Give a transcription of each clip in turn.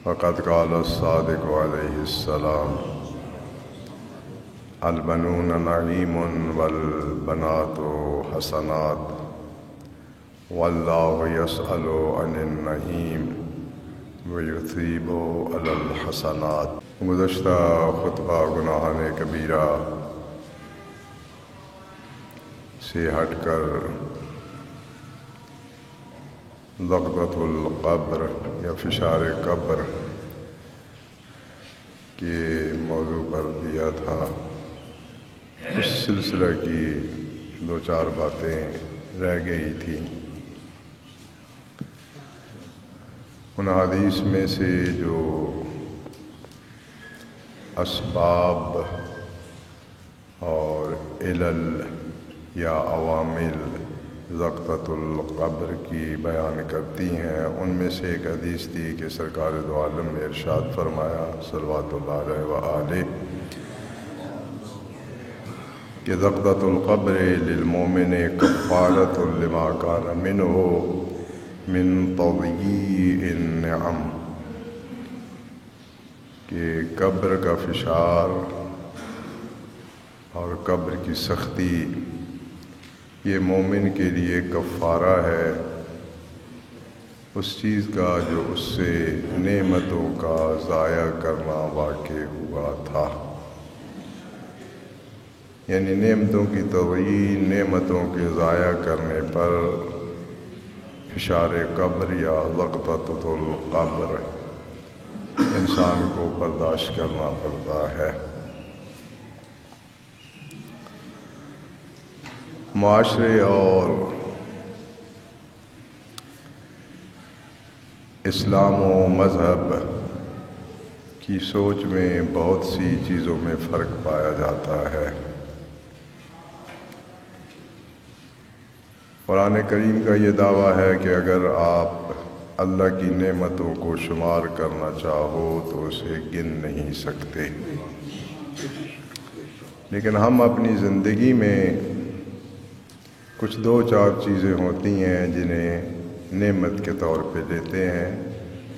فقد قال الصادق علیہ السلام البنون نعیم والبنات حسنات واللہ یسأل عن النعیم ویثیب علی الحسنات۔ گزشتہ خطبہ گناہان کبیرہ سے ہٹ کر ضغطۃ القبر یا فشار قبر کے موضوع پر دیا تھا۔ اس سلسلہ کی دو چار باتیں رہ گئی تھیں۔ ان حدیث میں سے جو اسباب اور علل یا عوامل ضغطۃ القبر کی بیان کرتی ہیں، ان میں سے ایک حدیث تھی کہ سرکار دو عالم نے ارشاد فرمایا صلوات اللہ علیہ وآلہ کہ ضغطۃ القبر للمؤمن کفارۃ لما کان منہ من تضییع النعم، کہ قبر کا فشار اور قبر کی سختی یہ مومن کے لیے کفارہ ہے اس چیز کا جو اس سے نعمتوں کا ضائع کرنا واقع ہوا تھا، یعنی نعمتوں کی تضییع، نعمتوں کے ضائع کرنے پر فشار قبر یا ضغطۃ القبر انسان کو برداشت کرنا پڑتا ہے۔ معاشرے اور اسلام و مذہب کی سوچ میں بہت سی چیزوں میں فرق پایا جاتا ہے۔ قرآن کریم کا یہ دعویٰ ہے کہ اگر آپ اللہ کی نعمتوں کو شمار کرنا چاہو تو اسے گن نہیں سکتے، لیکن ہم اپنی زندگی میں کچھ دو چار چیزیں ہوتی ہیں جنہیں نعمت کے طور پہ لیتے ہیں،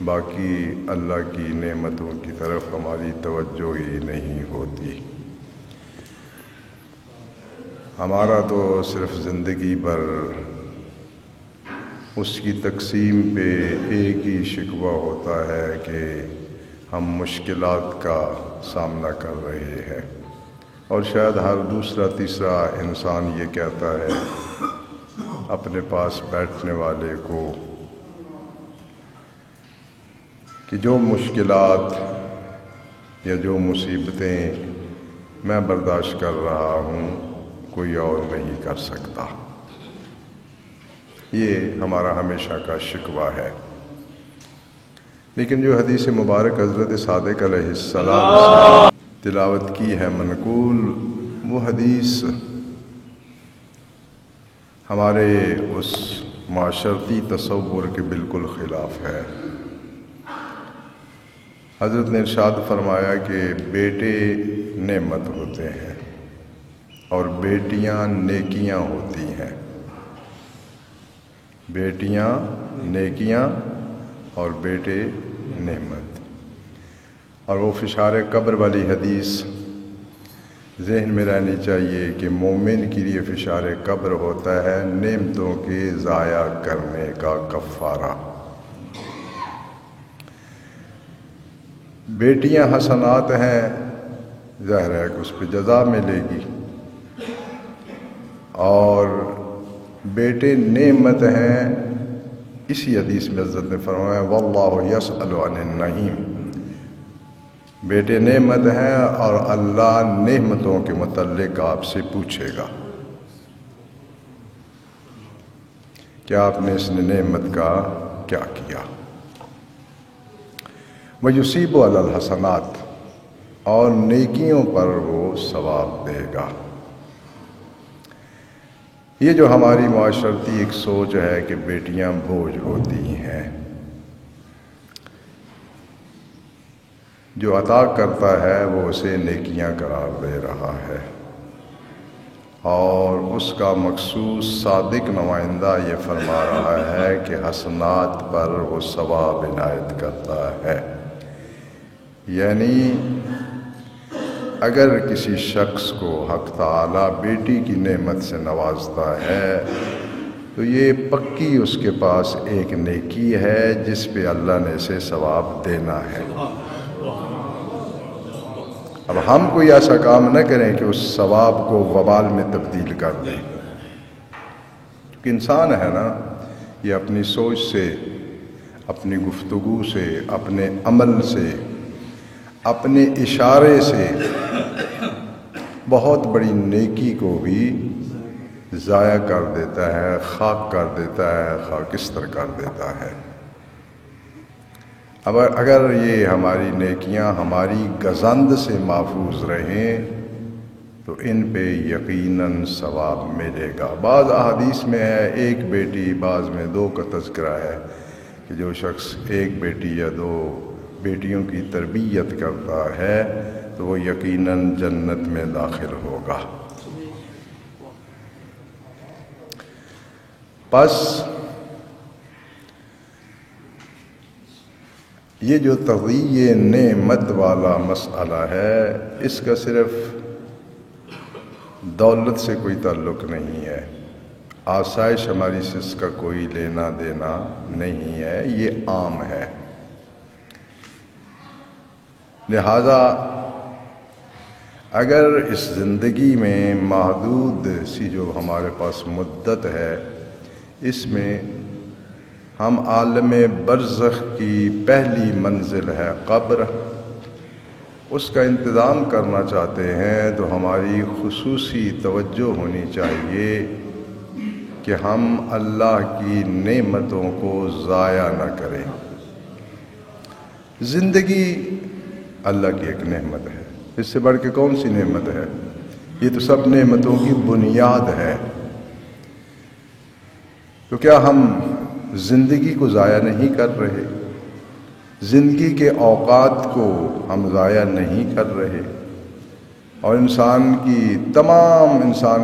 باقی اللہ کی نعمتوں کی طرف ہماری توجہ ہی نہیں ہوتی۔ ہمارا تو صرف زندگی پر اس کی تقسیم پہ ایک ہی شکوہ ہوتا ہے کہ ہم مشکلات کا سامنا کر رہے ہیں، اور شاید ہر دوسرا تیسرا انسان یہ کہتا ہے اپنے پاس بیٹھنے والے کو کہ جو مشکلات یا جو مصیبتیں میں برداشت کر رہا ہوں کوئی اور نہیں کر سکتا۔ یہ ہمارا ہمیشہ کا شکوہ ہے۔ لیکن جو حدیث مبارک حضرت صادق علیہ السلام سے تلاوت کی ہے منقول، وہ حدیث ہمارے اس معاشرتی تصور کے بالکل خلاف ہے۔ حضرت نے ارشاد فرمایا کہ بیٹے نعمت ہوتے ہیں اور بیٹیاں نیکیاں ہوتی ہیں، بیٹیاں نیکیاں اور بیٹے نعمت۔ اور وہ فشار قبر والی حدیث ذہن میں رہنی چاہیے کہ مومن کے لیے فشار قبر ہوتا ہے نعمتوں کے ضائع کرنے کا کفارہ۔ بیٹیاں حسنات ہیں، ظاہر ہے کہ اس پہ جزا ملے گی، اور بیٹے نعمت ہیں۔ اسی حدیث میں حضرت نے فرمایا واللہ یسأل عن النعیم، بیٹے نعمت ہیں اور اللہ نعمتوں کے متعلق آپ سے پوچھے گا کہ آپ نے اس نعمت کا کیا کیا۔ وَيُصِيبُ عَلَى الْحَسَنَاتِ، اور نیکیوں پر وہ ثواب دے گا۔ یہ جو ہماری معاشرتی ایک سوچ ہے کہ بیٹیاں بوجھ ہوتی ہیں، جو عطا کرتا ہے وہ اسے نیکیاں قرار دے رہا ہے، اور اس کا مخصوص صادق نمائندہ یہ فرما رہا ہے کہ حسنات پر وہ ثواب عنایت کرتا ہے۔ یعنی اگر کسی شخص کو حق تعالی بیٹی کی نعمت سے نوازتا ہے تو یہ پکی اس کے پاس ایک نیکی ہے جس پہ اللہ نے اسے ثواب دینا ہے۔ اب ہم کوئی ایسا کام نہ کریں کہ اس ثواب کو وبال میں تبدیل کر دیں، کیونکہ انسان ہے نا، یہ اپنی سوچ سے، اپنی گفتگو سے، اپنے عمل سے، اپنے اشارے سے بہت بڑی نیکی کو بھی ضائع کر دیتا ہے، خاک کر دیتا ہے، خاکستر کر دیتا ہے۔ اب اگر یہ ہماری نیکیاں ہماری گزند سے محفوظ رہیں تو ان پہ یقیناً ثواب ملے گا۔ بعض احادیث میں ہے ایک بیٹی، بعض میں دو کا تذکرہ ہے کہ جو شخص ایک بیٹی یا دو بیٹیوں کی تربیت کرتا ہے تو وہ یقیناً جنت میں داخل ہوگا۔ پس یہ جو تغییر نعمت والا مسئلہ ہے اس کا صرف دولت سے کوئی تعلق نہیں ہے، آسائش ہماری سے اس کا کوئی لینا دینا نہیں ہے، یہ عام ہے۔ لہذا اگر اس زندگی میں محدود سی جو ہمارے پاس مدت ہے اس میں ہم عالم برزخ کی پہلی منزل ہے قبر، اس کا انتظام کرنا چاہتے ہیں تو ہماری خصوصی توجہ ہونی چاہیے کہ ہم اللہ کی نعمتوں کو ضائع نہ کریں۔ زندگی اللہ کی ایک نعمت ہے، اس سے بڑھ کے کون سی نعمت ہے؟ یہ تو سب نعمتوں کی بنیاد ہے۔ تو کیا ہم زندگی کو ضائع نہیں کر رہے؟ زندگی کے اوقات کو ہم ضائع نہیں کر رہے؟ اور انسان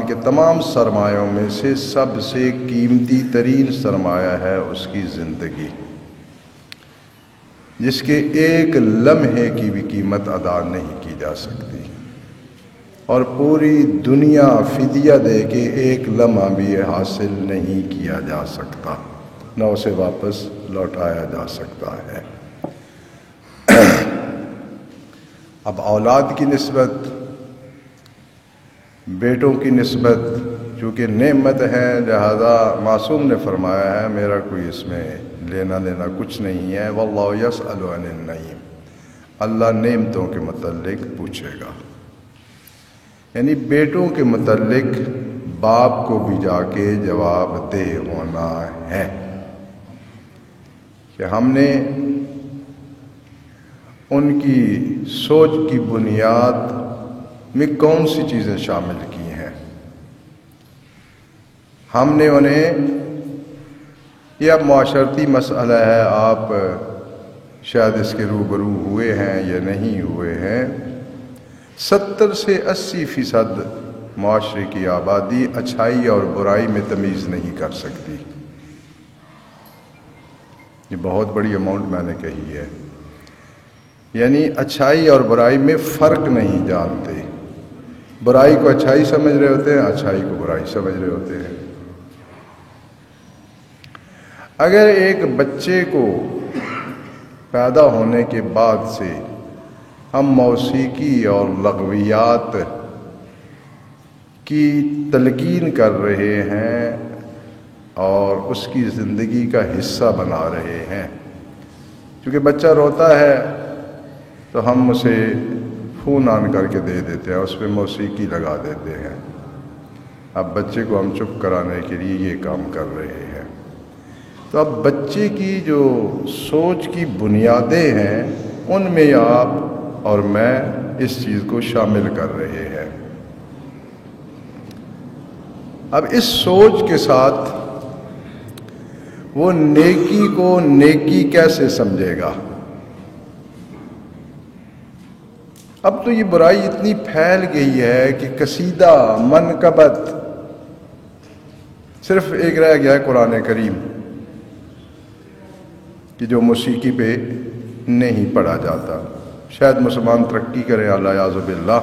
کے تمام سرمایوں میں سے سب سے قیمتی ترین سرمایہ ہے اس کی زندگی، جس کے ایک لمحے کی بھی قیمت ادا نہیں کی جا سکتی، اور پوری دنیا فدیہ دے کے ایک لمحہ بھی حاصل نہیں کیا جا سکتا، نہ اسے واپس لوٹایا جا سکتا ہے۔ اب اولاد کی نسبت، بیٹوں کی نسبت چونکہ نعمت ہے، لہذا معصوم نے فرمایا ہے میرا کوئی اس میں لینا دینا کچھ نہیں ہے۔ واللہ یسأل عن النعیم، اللہ نعمتوں کے متعلق پوچھے گا، یعنی بیٹوں کے متعلق باپ کو بھی جا کے جواب دہ ہونا ہے کہ ہم نے ان کی سوچ کی بنیاد میں کون سی چیزیں شامل کی ہیں۔ ہم نے انہیں، یہ اب معاشرتی مسئلہ ہے، آپ شاید اس کے روبرو ہوئے ہیں یا نہیں ہوئے ہیں، 70 سے 80% معاشرے کی آبادی اچھائی اور برائی میں تمیز نہیں کر سکتی۔ یہ بہت بڑی اماؤنٹ میں نے کہی ہے، یعنی اچھائی اور برائی میں فرق نہیں جانتے، برائی کو اچھائی سمجھ رہے ہوتے ہیں، اچھائی کو برائی سمجھ رہے ہوتے ہیں۔ اگر ایک بچے کو پیدا ہونے کے بعد سے ہم موسیقی اور لغویات کی تلقین کر رہے ہیں اور اس کی زندگی کا حصہ بنا رہے ہیں، کیونکہ بچہ روتا ہے تو ہم اسے فون آن کر کے دے دیتے ہیں، اس پہ موسیقی لگا دیتے ہیں۔ اب بچے کو ہم چپ کرانے کے لیے یہ کام کر رہے ہیں، تو اب بچے کی جو سوچ کی بنیادیں ہیں ان میں آپ اور میں اس چیز کو شامل کر رہے ہیں۔ اب اس سوچ کے ساتھ وہ نیکی کو نیکی کیسے سمجھے گا؟ اب تو یہ برائی اتنی پھیل گئی ہے کہ قصیدہ، منقبت صرف ایک رہ گیا ہے قرآن کریم کہ جو موسیقی پہ نہیں پڑھا جاتا، شاید مسلمان ترقی کریں اللہ یعذ باللہ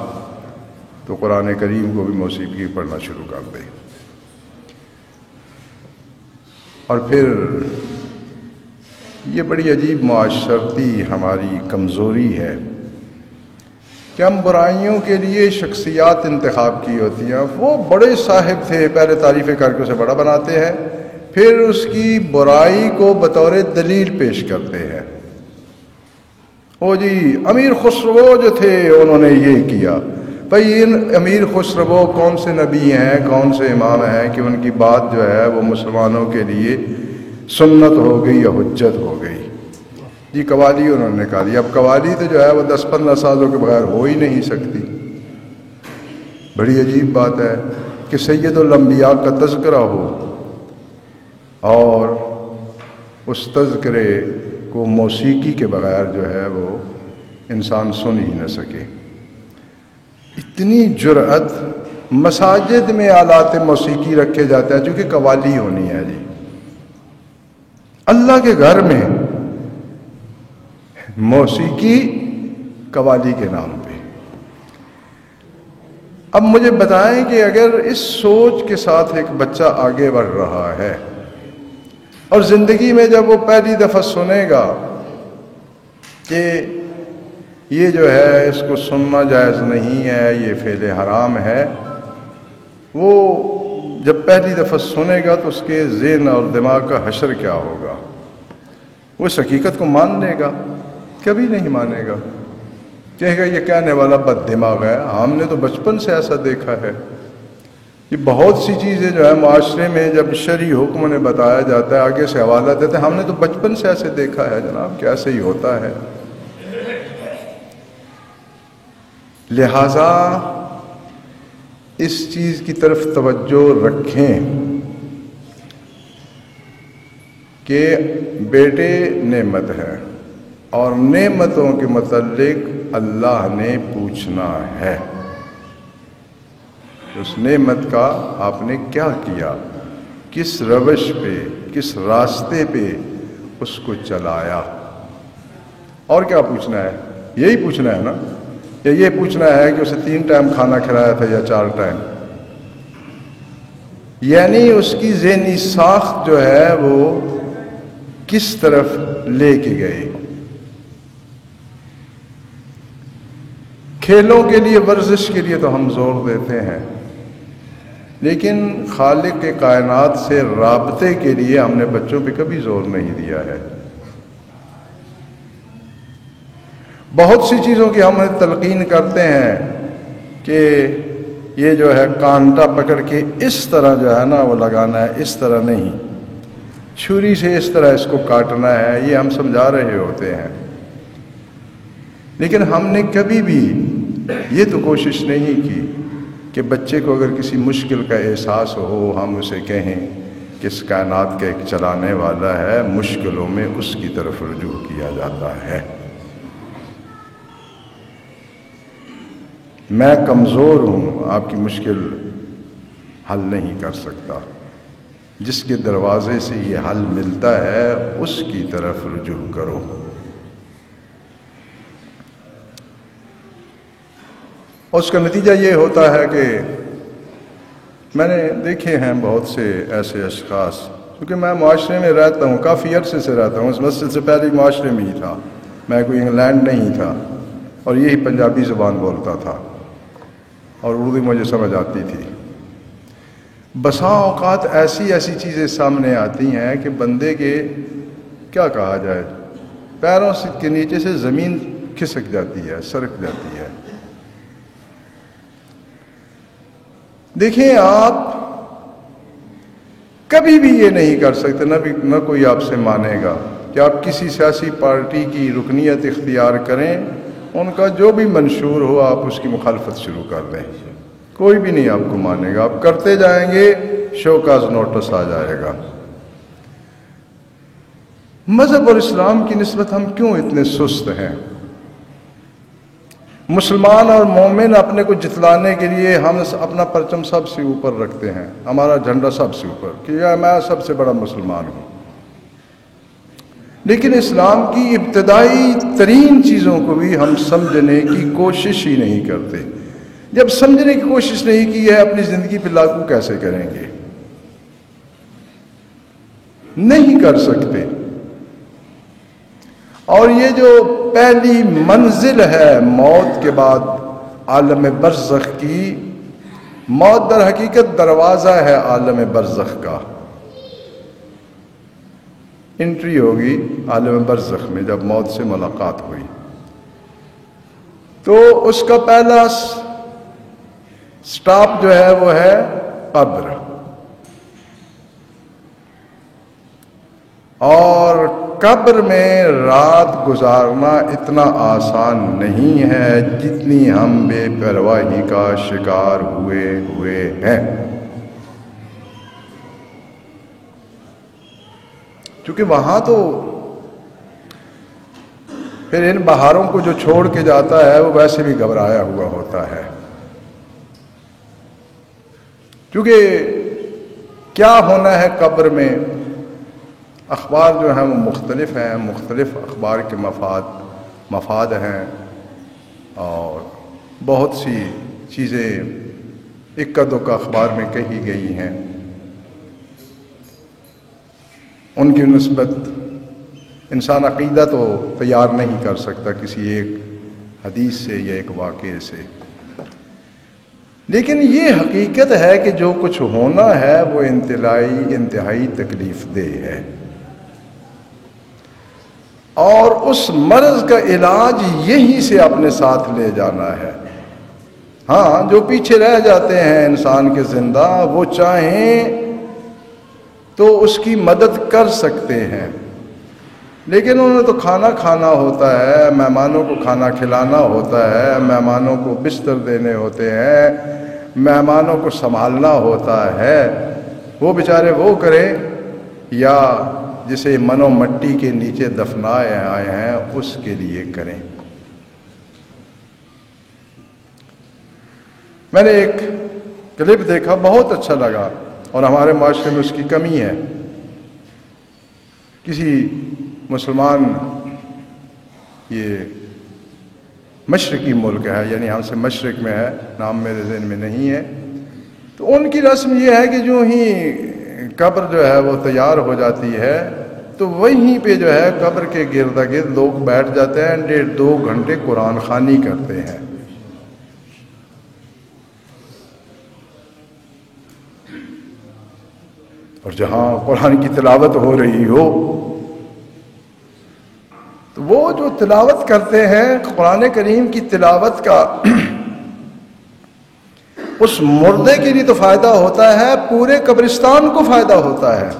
تو قرآن کریم کو بھی موسیقی پڑھنا شروع کر دیں. اور پھر یہ بڑی عجیب معاشرتی ہماری کمزوری ہے کہ ہم برائیوں کے لیے شخصیات انتخاب کی ہوتی ہیں. وہ بڑے صاحب تھے، پہلے تعریفیں کر کے اسے بڑا بناتے ہیں، پھر اس کی برائی کو بطور دلیل پیش کرتے ہیں. او جی امیر خسرو جو تھے انہوں نے یہ کیا. بھائی ان امیر خسرو کون سے نبی ہیں، کون سے امام ہیں کہ ان کی بات جو ہے وہ مسلمانوں کے لیے سنت ہو گئی یا حجت ہو گئی؟ جی قوالی انہوں نے نکالی. اب قوالی تو جو ہے وہ 10-15 سالوں کے بغیر ہو ہی نہیں سکتی. بڑی عجیب بات ہے کہ سید الانبیاء کا تذکرہ ہو اور اس تذکرے کو موسیقی کے بغیر جو ہے وہ انسان سن ہی نہ سکے. اتنی جرأت! مساجد میں آلات موسیقی رکھے جاتے ہیں چونکہ قوالی ہونی ہے. جی اللہ کے گھر میں موسیقی قوالی کے نام پہ. اب مجھے بتائیں کہ اگر اس سوچ کے ساتھ ایک بچہ آگے بڑھ رہا ہے اور زندگی میں جب وہ پہلی دفعہ سنے گا کہ یہ جو ہے اس کو سننا جائز نہیں ہے، یہ فعل حرام ہے، وہ جب پہلی دفعہ سنے گا تو اس کے ذہن اور دماغ کا حشر کیا ہوگا؟ وہ اس حقیقت کو مان لے گا؟ کبھی نہیں مانے گا. کہے گا یہ کہنے والا بد دماغ ہے، ہم نے تو بچپن سے ایسا دیکھا ہے. یہ بہت سی چیزیں جو ہے معاشرے میں جب شرعی حکم نے بتایا جاتا ہے آگے سے حوالہ دیتے ہیں، ہم نے تو بچپن سے ایسے دیکھا ہے جناب کہ ایسے ہی ہوتا ہے. لہذا اس چیز کی طرف توجہ رکھیں کہ بیٹے نعمت ہے اور نعمتوں کے متعلق اللہ نے پوچھنا ہے. اس نعمت کا آپ نے کیا کیا، کس روش پہ، کس راستے پہ اس کو چلایا. اور کیا پوچھنا ہے؟ یہی پوچھنا ہے نا؟ یا یہ پوچھنا ہے کہ اسے 3 ٹائم کھانا کھلایا تھا یا 4 ٹائم؟ یعنی اس کی ذہنی ساخت جو ہے وہ کس طرف لے کے گئے. کھیلوں کے لیے، ورزش کے لیے تو ہم زور دیتے ہیں، لیکن خالق کے کائنات سے رابطے کے لیے ہم نے بچوں پہ کبھی زور نہیں دیا ہے. بہت سی چیزوں کی ہم تلقین کرتے ہیں کہ یہ جو ہے کانٹا پکڑ کے اس طرح جو ہے نا وہ لگانا ہے، اس طرح نہیں، چھری سے اس طرح اس کو کاٹنا ہے، یہ ہم سمجھا رہے ہوتے ہیں. لیکن ہم نے کبھی بھی یہ تو کوشش نہیں کی کہ بچے کو اگر کسی مشکل کا احساس ہو ہم اسے کہیں کہ اس کائنات کا ایک چلانے والا ہے، مشکلوں میں اس کی طرف رجوع کیا جاتا ہے. میں کمزور ہوں، آپ کی مشکل حل نہیں کر سکتا. جس کے دروازے سے یہ حل ملتا ہے اس کی طرف رجوع کرو. اس کا نتیجہ یہ ہوتا ہے کہ میں نے دیکھے ہیں بہت سے ایسے اشخاص، کیونکہ میں معاشرے میں رہتا ہوں، کافی عرصے سے رہتا ہوں، اس مسجد سے پہلے معاشرے میں ہی تھا، میں کوئی انگلینڈ نہیں تھا اور یہی پنجابی زبان بولتا تھا اور اردو مجھے سمجھ آتی تھی. بسا اوقات ایسی چیزیں سامنے آتی ہیں کہ بندے کے کیا کہا جائے، پیروں کے نیچے سے زمین کھسک جاتی ہے، سرک جاتی ہے. دیکھیں آپ کبھی بھی یہ نہیں کر سکتے، نہ کوئی آپ سے مانے گا کہ آپ کسی سیاسی پارٹی کی رکنیت اختیار کریں، ان کا جو بھی منشور ہو آپ اس کی مخالفت شروع کر دیں، کوئی بھی نہیں آپ کو مانے گا. آپ کرتے جائیں گے، شو کاز نوٹس آ جائے گا. مذہب اور اسلام کی نسبت ہم کیوں اتنے سست ہیں؟ مسلمان اور مومن اپنے کو جتلانے کے لیے ہم اپنا پرچم سب سے اوپر رکھتے ہیں، ہمارا جھنڈا سب سے اوپر، کہ میں سب سے بڑا مسلمان ہوں. لیکن اسلام کی ابتدائی ترین چیزوں کو بھی ہم سمجھنے کی کوشش ہی نہیں کرتے۔ جب سمجھنے کی کوشش نہیں کی ہے، اپنی زندگی پہ لاگو کیسے کریں گے؟ نہیں کر سکتے۔ اور یہ جو پہلی منزل ہے موت کے بعد عالم برزخ کی، موت در حقیقت دروازہ ہے عالم برزخ کا۔ انٹری ہوگی عالم برزخ میں جب موت سے ملاقات ہوئی، تو اس کا پہلا سٹاپ جو ہے وہ ہے قبر۔ اور قبر میں رات گزارنا اتنا آسان نہیں ہے جتنی ہم بے پرواہی کا شکار ہوئے ہیں۔ کیونکہ وہاں تو پھر ان بہاروں کو جو چھوڑ کے جاتا ہے وہ ویسے بھی گھبرایا ہوا ہوتا ہے، کیونکہ کیا ہونا ہے قبر میں۔ اخبار جو ہیں وہ مختلف ہیں، مختلف اخبار کے مفاد ہیں، اور بہت سی چیزیں اکا دکا اخبار میں کہی گئی ہیں۔ ان کی نسبت انسان عقیدہ تو تیار نہیں کر سکتا کسی ایک حدیث سے یا ایک واقعے سے، لیکن یہ حقیقت ہے کہ جو کچھ ہونا ہے وہ انتہائی تکلیف دہ ہے، اور اس مرض کا علاج یہیں سے اپنے ساتھ لے جانا ہے۔ ہاں، جو پیچھے رہ جاتے ہیں انسان کے زندہ، وہ چاہیں تو اس کی مدد کر سکتے ہیں، لیکن انہیں تو کھانا کھانا ہوتا ہے، مہمانوں کو کھانا کھلانا ہوتا ہے، مہمانوں کو بستر دینے ہوتے ہیں، مہمانوں کو سنبھالنا ہوتا ہے۔ وہ بیچارے وہ کریں یا جسے منو مٹی کے نیچے دفنائے آئے ہیں اس کے لیے کریں۔ میں نے ایک کلپ دیکھا، بہت اچھا لگا، اور ہمارے معاشرے میں اس کی کمی ہے۔ کسی مسلمان، یہ مشرقی ملک ہے، یعنی ہم سے مشرق میں ہے، نام میرے ذہن میں نہیں ہے، تو ان کی رسم یہ ہے کہ جو ہی قبر جو ہے وہ تیار ہو جاتی ہے تو وہیں پہ جو ہے قبر کے گرد گرد لوگ بیٹھ جاتے ہیں، 1.5-2 گھنٹے قرآن خوانی کرتے ہیں۔ اور جہاں قرآن کی تلاوت ہو رہی ہو تو وہ جو تلاوت کرتے ہیں قرآن کریم کی تلاوت کا، اس مردے کے لیے تو فائدہ ہوتا ہے، پورے قبرستان کو فائدہ ہوتا ہے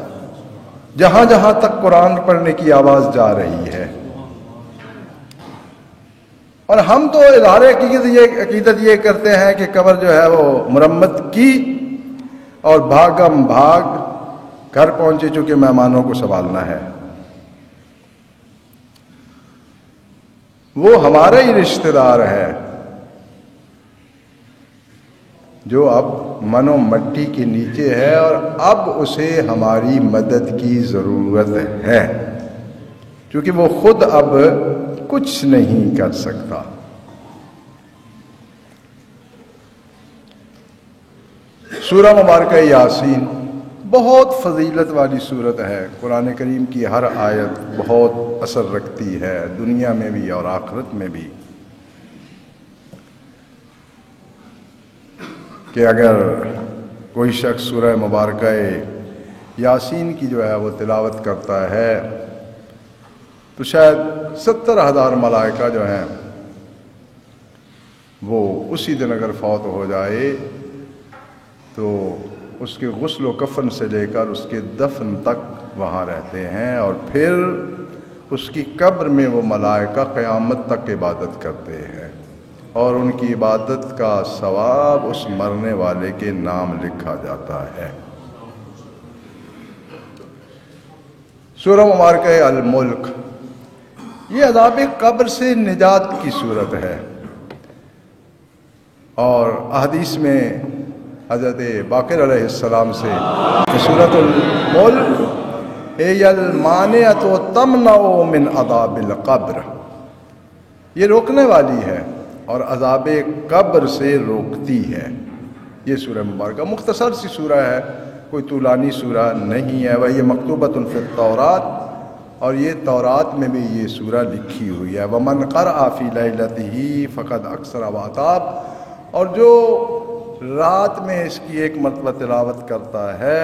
جہاں جہاں تک قرآن پڑھنے کی آواز جا رہی ہے۔ اور ہم تو اظہار عقیدت یہ کرتے ہیں کہ قبر جو ہے وہ مرمت کی، اور بھاگم بھاگ گھر پہنچے چونکہ مہمانوں کو سنبھالنا ہے۔ وہ ہمارا ہی رشتہ دار ہے جو اب منو مٹی کے نیچے ہے، اور اب اسے ہماری مدد کی ضرورت ہے، کیونکہ وہ خود اب کچھ نہیں کر سکتا۔ سورہ مبارکہ یاسین بہت فضیلت والی صورت ہے، قرآن کریم کی ہر آیت بہت اثر رکھتی ہے، دنیا میں بھی اور آخرت میں بھی۔ کہ اگر کوئی شخص سورہ مبارکہ یاسین کی جو ہے وہ تلاوت کرتا ہے تو شاید 70,000 ملائکہ جو ہیں وہ اسی دن اگر فوت ہو جائے تو اس کے غسل و کفن سے لے کر اس کے دفن تک وہاں رہتے ہیں، اور پھر اس کی قبر میں وہ ملائکہ قیامت تک عبادت کرتے ہیں، اور ان کی عبادت کا ثواب اس مرنے والے کے نام لکھا جاتا ہے۔ سورہ مبارکہ الملک یہ عذاب قبر سے نجات کی صورت ہے، اور احادیث میں حضرت باقر علیہ السلام سے سورۃ الملک هي المانعة تمنع من عذاب القبر، یہ روکنے والی ہے اور عذاب قبر سے روکتی ہے۔ یہ سورہ مبارکہ مختصر سی سورہ ہے، کوئی طولانی سورہ نہیں ہے۔ وہی مکتوبۃ فی التورات، اور یہ تورات میں بھی یہ سورہ لکھی ہوئی ہے۔ ومن قرأ فی لیلتہ فقد اکثر واتاب، اور جو رات میں اس کی ایک مرتبہ تلاوت کرتا ہے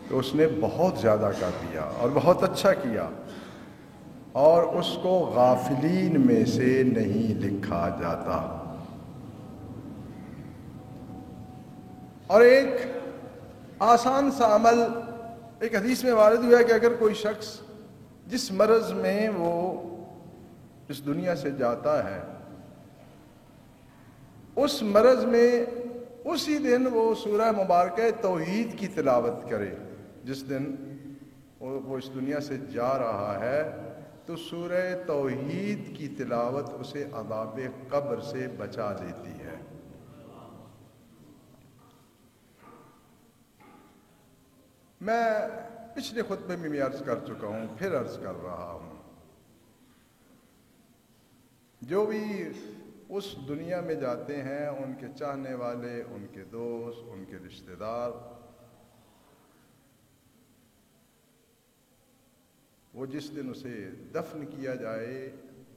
تو اس نے بہت زیادہ کر دیا اور بہت اچھا کیا، اور اس کو غافلین میں سے نہیں لکھا جاتا۔ اور ایک آسان سا عمل ایک حدیث میں وارد ہوا ہے کہ اگر کوئی شخص جس مرض میں وہ اس دنیا سے جاتا ہے، اس مرض میں اسی دن وہ سورہ مبارکہ توحید کی تلاوت کرے، جس دن وہ اس دنیا سے جا رہا ہے، تو سورہ توحید کی تلاوت اسے عذاب قبر سے بچا لیتی ہے۔ میں پچھلے خطبے میں بھی عرض کر چکا ہوں، پھر عرض کر رہا ہوں، جو بھی اس دنیا میں جاتے ہیں، ان کے چاہنے والے، ان کے دوست، ان کے رشتہ دار، وہ جس دن اسے دفن کیا جائے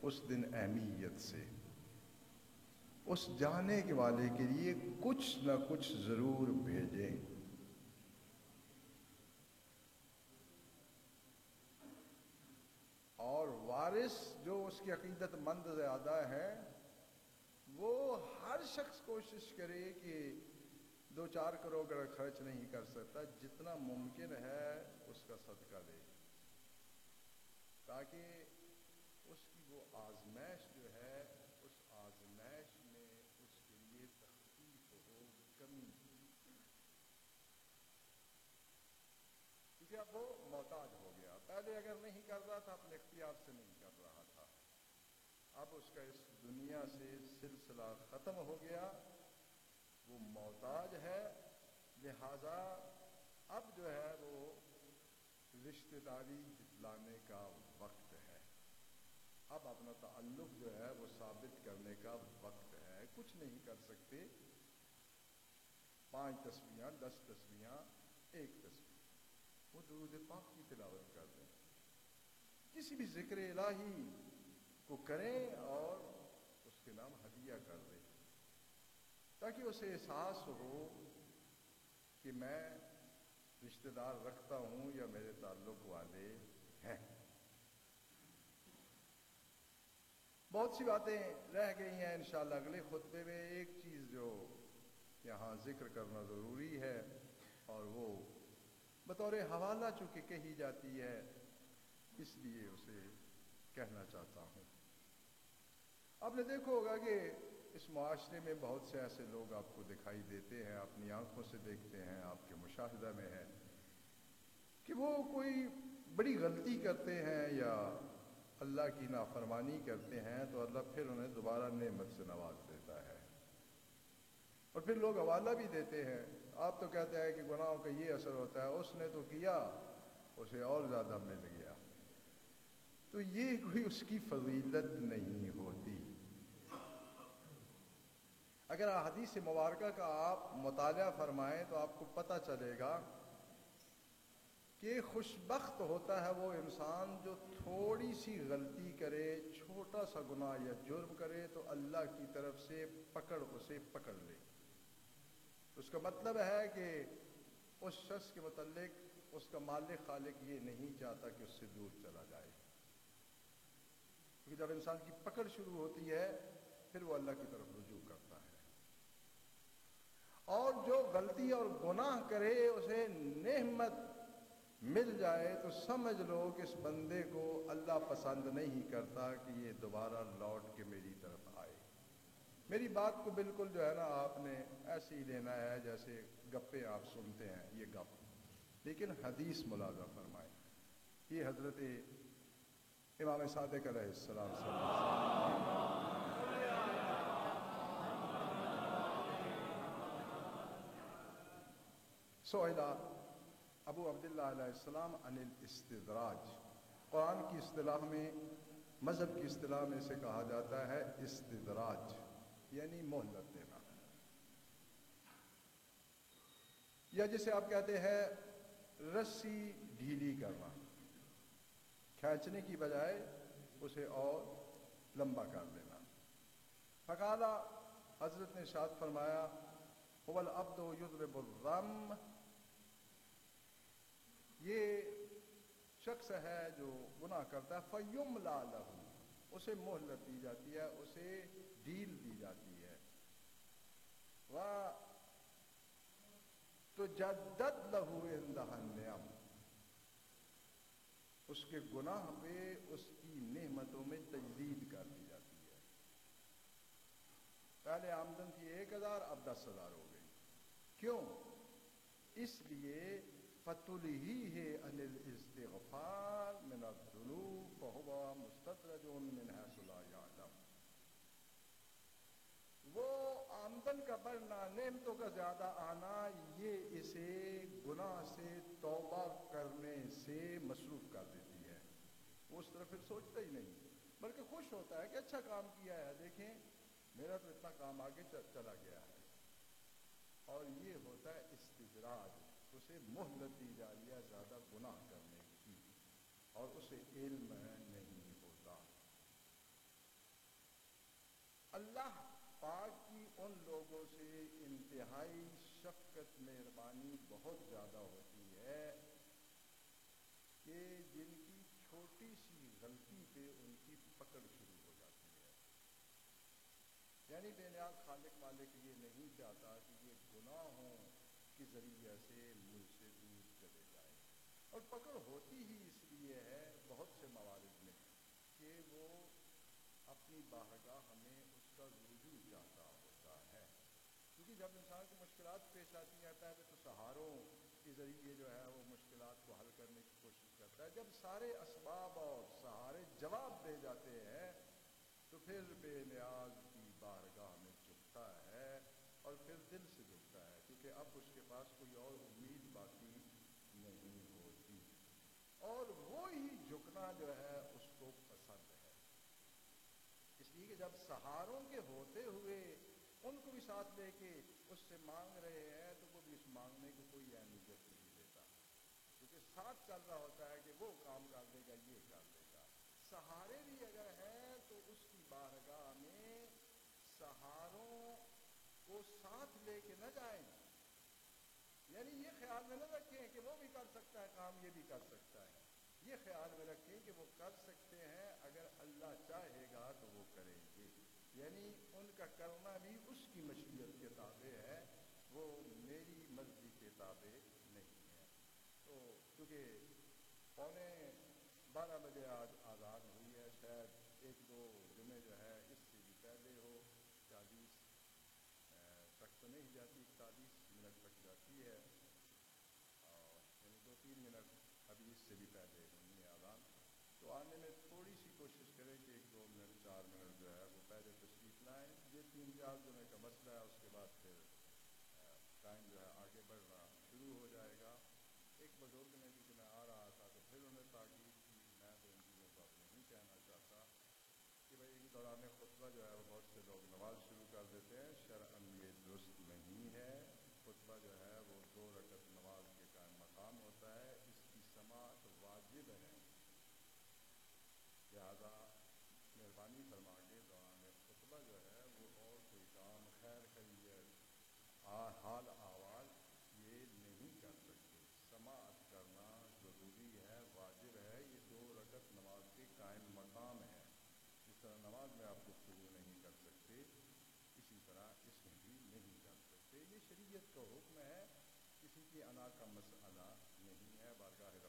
اس دن اہمیت سے اس جانے کے والے کے لیے کچھ نہ کچھ ضرور بھیجیں۔ اور وارث جو اس کی عقیدت مند زیادہ ہے، وہ ہر شخص کوشش کرے کہ 2-4 کروڑ کا خرچ نہیں کر سکتا، جتنا ممکن ہے اس کا صدقہ دے، تاکہ اس کی وہ آزمائش جو ہے، اس آزمائش میں اس کے لیے تخفیف ہو، کمی، کیونکہ اب وہ محتاج ہو گیا۔ پہلے اگر نہیں کر رہا تھا اپنے اختیار سے نہیں کر رہا تھا، اب اس کا اس دنیا سے سلسلہ ختم ہو گیا، وہ محتاج ہے، لہذا اب جو ہے وہ رشتہ داری جتلانے کا وقت ہے، اب اپنا تعلق جو ہے وہ ثابت کرنے کا وقت ہے۔ کچھ نہیں کر سکتے، 5 تسبیحاں، 10 تسبیحاں، 1 تسبیح، وہ درود پاک کی تلاوت کر دیں، کسی بھی ذکر الہی کو کریں اور اس کے نام ہدیہ کر دیں، تاکہ اسے احساس ہو کہ میں رشتہ دار رکھتا ہوں یا میرے تعلق والے ہیں۔ بہت سی باتیں رہ گئی ہیں، انشاءاللہ اگلے خطبے میں ایک چیز جو یہاں ذکر کرنا ضروری ہے، اور وہ بطور حوالہ چونکہ کہی جاتی ہے اس لیے اسے کہنا چاہتا ہوں۔ آپ نے دیکھا ہوگا کہ اس معاشرے میں بہت سے ایسے لوگ آپ کو دکھائی دیتے ہیں، اپنی آنکھوں سے دیکھتے ہیں، آپ کے مشاہدہ میں ہے کہ وہ کوئی بڑی غلطی کرتے ہیں یا اللہ کی نافرمانی کرتے ہیں تو اللہ پھر انہیں دوبارہ نعمت سے نواز دیتا ہے، اور پھر لوگ حوالہ بھی دیتے ہیں۔ آپ تو کہتے ہیں کہ گناہوں کا یہ اثر ہوتا ہے، اس نے تو کیا، اسے اور زیادہ مل گیا، تو یہ کوئی اس کی فضیلت نہیں ہوتی۔ اگر حدیث مبارکہ کا آپ مطالعہ فرمائیں تو آپ کو پتہ چلے گا کہ خوشبخت ہوتا ہے وہ انسان جو تھوڑی سی غلطی کرے، چھوٹا سا گناہ یا جرم کرے تو اللہ کی طرف سے اسے پکڑ لے۔ اس کا مطلب ہے کہ اس شخص کے متعلق اس کا مالک خالق یہ نہیں چاہتا کہ اس سے دور چلا جائے، کیونکہ جب انسان کی پکڑ شروع ہوتی ہے پھر وہ اللہ کی طرف رجوع کرتا ہے، اور جو غلطی اور گناہ کرے اسے نعمت مل جائے تو سمجھ لو کہ اس بندے کو اللہ پسند نہیں کرتا کہ یہ دوبارہ لوٹ کے میری طرف آئے۔ میری بات کو بالکل جو ہے نا آپ نے ایسے ہی لینا ہے جیسے گپے آپ سنتے ہیں، یہ گپ، لیکن حدیث ملاحظہ فرمائیں۔ یہ حضرت امام صادق علیہ السلام صلی اللہ علیہ وسلم سئل ابو عبداللہ علیہ السلام عن الاستدراج، قرآن کی اصطلاح میں، مذہب کی اصطلاح میں اسے کہا جاتا ہے استدراج، یعنی مہلت دینا، یا جسے آپ کہتے ہیں رسی ڈھیلی کرنا، کھینچنے کی بجائے اسے اور لمبا کر دینا۔ فقالا، حضرت نے ارشاد فرمایا، هو العبد یضرب الرم، یہ شخص ہے جو گناہ کرتا ہے، فیملا لہ، اسے مہلت دی جاتی ہے، اسے ڈھیل دی جاتی ہے، تجدد لہ عندہ النعم، اس کے گناہ پہ اس کی نعمتوں میں تجدید کر دی جاتی ہے۔ پہلے آمدن تھی 1000، اب 10,000 ہو گئی، کیوں؟ اس لیے فَتُلْهِيهِ عَنِ الْإِسْتِغْفَارِ مِنَ الذُّنُوبِ فَهُوَ مُسْتَدْرَجٌ مِنْ حَيْثُ لَا يَعْلَمُ، وہ آمدن کا بڑھنا، نعمتوں کا زیادہ آنا، یہ اسے گناہ سے توبہ کرنے سے مصروف کر دیتی ہے، وہ اس طرف پھر سوچتا ہی نہیں، بلکہ خوش ہوتا ہے کہ اچھا کام کیا ہے، دیکھیں میرا تو اتنا کام آگے چلا گیا ہے، اور یہ ہوتا ہے استدراج، اسے مہلت دی جا رہی ہے زیادہ گناہ کرنے کی، اور اسے علم نہیں ہوتا۔ اللہ پاک کی ان لوگوں سے انتہائی شفقت مہربانی بہت زیادہ ہوتی ہے کہ جن کی چھوٹی سی غلطی پہ ان کی پکڑ شروع ہو جاتی ہے، یعنی بے نیاز خالق مالک یہ نہیں چاہتا کہ یہ گناہوں کے ذریعے سے مجھ سے دور چلے جائے، اور پکڑ ہوتی ہی اس لیے ہے بہت سے موارد میں کہ وہ اپنی بارگاہ ہمیں اس کا رجوع چاہتا ہوتا ہے، کیونکہ جب انسان کو مشکلات پیش آتی ہیں پہلے تو سہاروں کے ذریعے جو ہے وہ مشکلات کو حل کرنے کی کوشش کرتا ہے، جب سارے اسباب اور سہارے جواب دے جاتے ہیں تو پھر بے نیاز کی بارگاہ میں جھکتا ہے، اور پھر دل سے جھکتا ہے، کیونکہ اب اس کے پاس کوئی اور امید باقی نہیں ہوتی، اور وہی جھکنا جو ہے اس کو پسند ہے، اس لیے کہ جب سہاروں کے ہوتے ہوئے ان کو بھی ساتھ لے کے اس سے مانگ رہے ہیں تو وہ بھی اس مانگنے کو کوئی اہمیت نہیں دیتا، کیونکہ ساتھ چل رہا ہوتا ہے کہ وہ کام کر دے گا، یہ کر دے گا۔ سہارے بھی اگر ہیں تو اس کی بارگاہ میں سہاروں کو ساتھ لے کے نہ جائیں، یعنی یہ خیال میں نہ رکھیں کہ وہ بھی کر سکتا ہے کام، یہ بھی کر سکتا ہے، یہ خیال میں رکھیں کہ وہ کر سکتے ہیں، اگر اللہ چاہے گا تو وہ کریں گے، یعنی ان کا کرنا بھی اس کی مشیت کے تابع ہے، وہ میری مرضی کے تابع نہیں ہے۔ تو کیونکہ 11:15 بجے آج آزان ہوئی ہے، شاید ایک دو جمعے جو ہے اس سے بھی پہلے ہو، 40 تک تو نہیں جاتی، 41 منٹ تک جاتی ہے، اور یعنی 2-3 منٹ ابھی اس سے بھی پہلے ہونی ہے آزان، تو آنے میں تھوڑی سی کوشش کریں کہ 1-2 منٹ 4 منٹ جو ہے وہ پہلے تشریف لائیں، یہ 3-4 جمعے کا مسئلہ ہے، اس کے بعد پھر ٹائم جو ہے آگے بڑھنا شروع ہو جائے گا۔ ایک بزرگ نے بھی کہ میں آ رہا تھا تو پھر انہیں تاکید کی، میں تو ان چیزوں کو اب نہیں کہنا چاہتا کہ بھائی دوران خطبہ جو ہے وہ بہت سے لوگ نماز شروع کر دیتے ہیں، شرعاً یہ درست نہیں ہے، خطبہ جو ہے وہ 2 رکعت نماز کے قائم مقام ہوتا ہے، اس کی سماعت واجب ہے، لہذا مہربانی فرما کے دوران خطبہ جو ہے وہ اور کوئی کام خیر خیریت حال احوال یہ نہیں کر سکتے، سماعت کرنا ضروری ہے، واجب ہے، یہ 2 رکعت نماز کے قائم مقام ہے، جس طرح نماز میں آپ گفتگو نہیں کر سکتے اسی طرح اس میں بھی نہیں کر سکتے، یہ شریعت کا حکم ہے، کسی کی انا کا مسئلہ نہیں ہے، بارگاہ رب